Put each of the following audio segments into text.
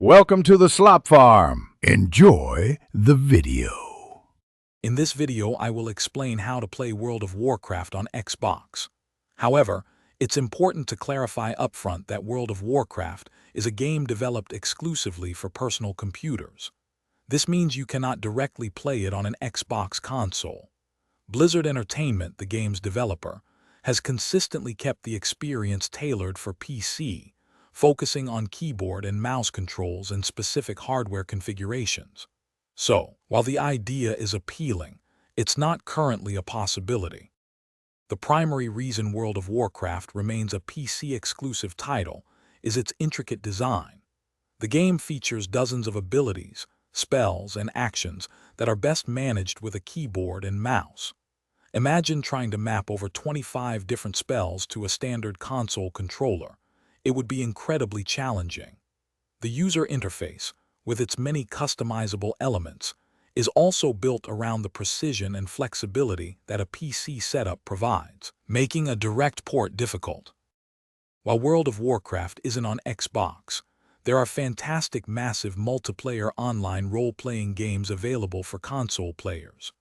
Welcome to the Slop Farm. Enjoy the video. In this video, I will explain how to play World of Warcraft on Xbox. However, it's important to clarify upfront that World of Warcraft is a game developed exclusively for personal computers. This means you cannot directly play it on an Xbox console. Blizzard Entertainment, the game's developer, has consistently kept the experience tailored for PC, focusing on keyboard and mouse controls and specific hardware configurations. So, while the idea is appealing, it's not currently a possibility. The primary reason World of Warcraft remains a PC-exclusive title is its intricate design. The game features dozens of abilities, spells, and actions that are best managed with a keyboard and mouse. Imagine trying to map over 25 different spells to a standard console controller. It would be incredibly challenging. The user interface, with its many customizable elements, is also built around the precision and flexibility that a PC setup provides, making a direct port difficult. While World of Warcraft isn't on Xbox, there are fantastic massive multiplayer online role-playing games available for console players.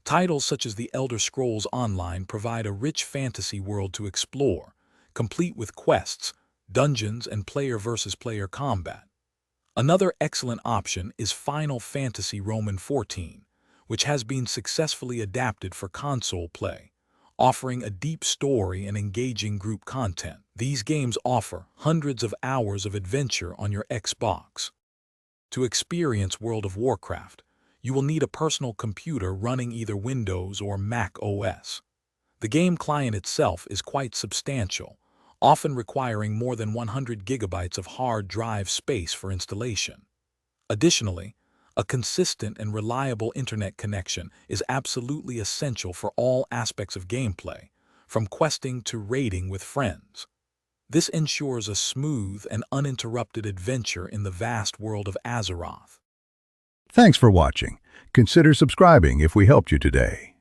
Titles such as The Elder Scrolls Online provide a rich fantasy world to explore, complete with quests, dungeons, and player-versus-player combat. Another excellent option is Final Fantasy Roman XIV, which has been successfully adapted for console play, offering a deep story and engaging group content. These games offer hundreds of hours of adventure on your Xbox. To experience World of Warcraft, you will need a personal computer running either Windows or Mac OS. The game client itself is quite substantial, often requiring more than 100 gigabytes of hard drive space for installation. Additionally, a consistent and reliable internet connection is absolutely essential for all aspects of gameplay, from questing to raiding with friends. This ensures a smooth and uninterrupted adventure in the vast world of Azeroth. Thanks for watching. Consider subscribing if we helped you today.